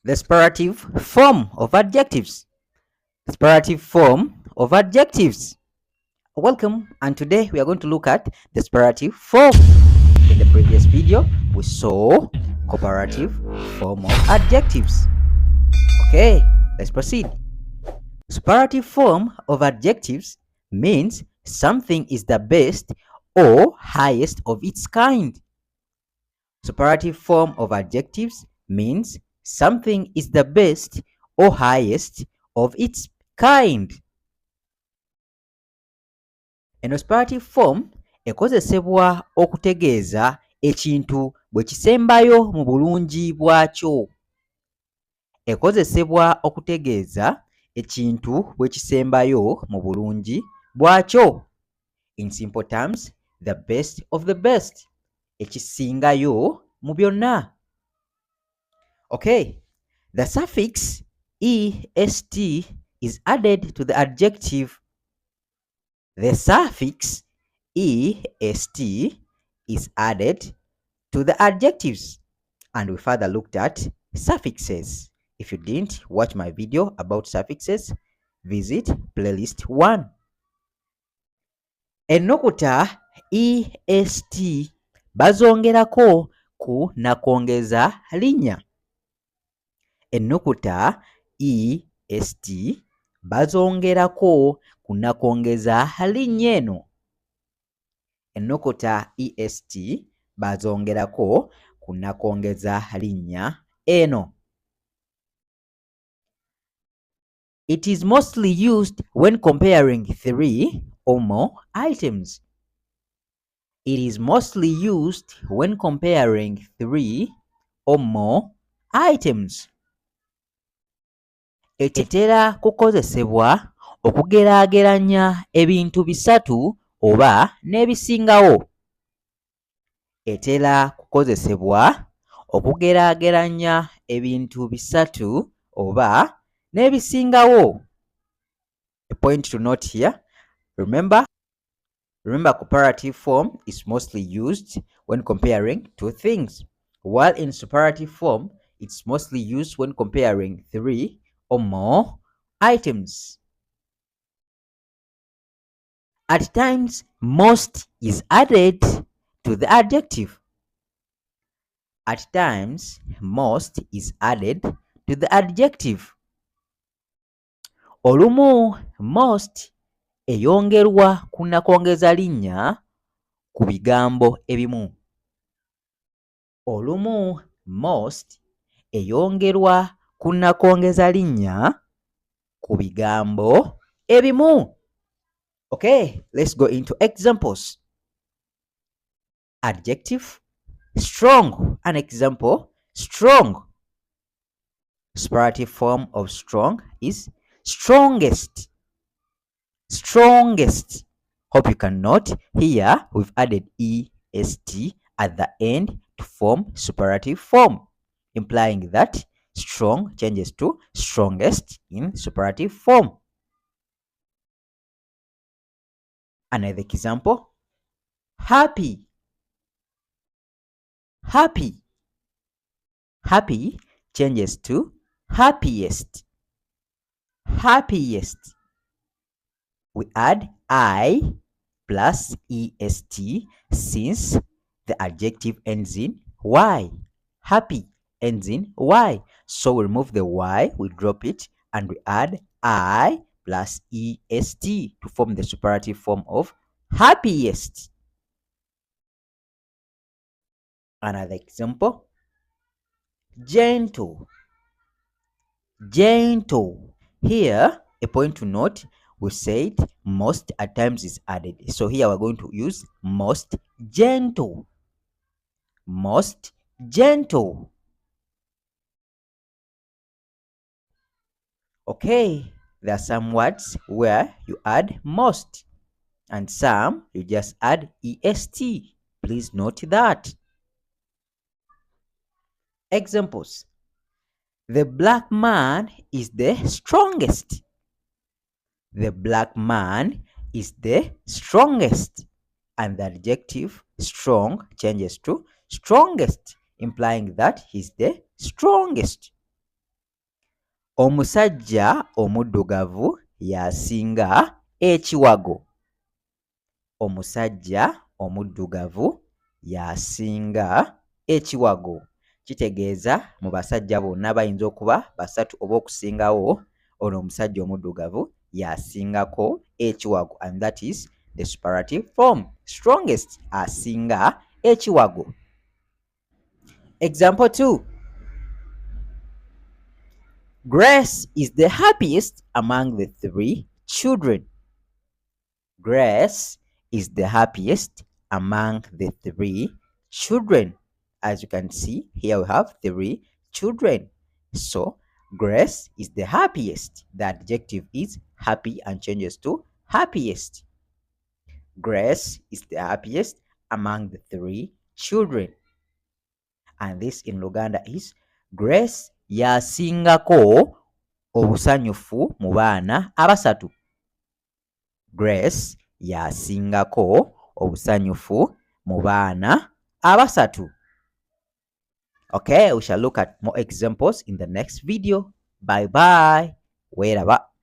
The separative form of adjectives. Separative form of adjectives. Welcome, and today we are going to look at the separative form. In the previous video, we saw comparative form of adjectives. Okay, let's proceed. Separative form of adjectives means something is the best or highest of its kind. Separative form of adjectives means something is the best or highest of its kind. Eno separative form ekozesebwa okutegeeza ekintu bwe kisembayo mu bulungi bwakyo. Ekozesebwa okutegeeza ekintu bwe kisembayo mu bulungi bwakyo. In simple terms, the best of the best. Ekisingayo mu byonna. Okay, the suffix est is added to the adjective. The suffix est is added to the adjectives, and we further looked at suffixes. If you didn't watch my video about suffixes, visit playlist 1. Ennukuta est bazongerako ku nakongeza linnya. Ennukuta est bazongerako ku nakongeza linnya eno. Ennukuta est bazongerako ku nakongeza linnya eno. It is mostly used when comparing 3 or more items. It is mostly used when comparing 3 or more items. Etera kukozesebwa okugeraageranya ebintu bisatu oba n'ebisingawo. Etera kukozesebwa okugeraageranya ebintu bisatu oba n'ebisingawo. A point to note here. Remember, comparative form is mostly used when comparing two things, while in superlative form, it's mostly used when comparing 3 or more items. At times, most is added to the adjective. At times, most is added to the adjective. Olumu most eyongerwa ku nakongeza linnya ku bigambo ebimu. Olumu most eyongerwa ku nakongeza linnya ku bigambo ebimu. Okay, let's go into examples. Adjective strong. An example, strong. Separative form of strong is strongest. Strongest. Hope you can note here we've added est at the end to form superlative form, implying that strong changes to strongest in superlative form. Another example, happy. Happy. Happy changes to happiest. Happiest. We add I plus est since the adjective ends in y. Happy ends in y. So we remove the y, we drop it, and we add I plus est to form the superlative form of happiest. Another example, gentle. Gentle. Here, a point to note, we said most at times is added. So here we're going to use most gentle. Most gentle. Okay, there are some words where you add most, and some you just add est. Please note that. Examples. The black man is the strongest. The black man is the strongest. And the adjective strong changes to strongest, implying that he's the strongest. Omusajja omuddugavu y'asinga ekiwago. Omusajja omuddugavu y'asinga ekiwago. Kitegeeza mu basajja bonna bayinza okuba basatu oba okusingawo, ono omusajja omuddugavu y'asingako ekiwago, and that is the superlative form. Strongest asinga ekiwago. Example 2. Grace is the happiest among the 3 children. Grace is the happiest among the 3 children. As you can see, here we have 3 children. So, Grace is the happiest. The adjective is happy and changes to happiest. Grace is the happiest among the 3 children. And this in Luganda is Grace yasingako obusanyufu mu baana abasatu. Grace yasingako obusanyufu mu baana abasatu. Okay, we shall look at more examples in the next video. Bye bye. Weraba.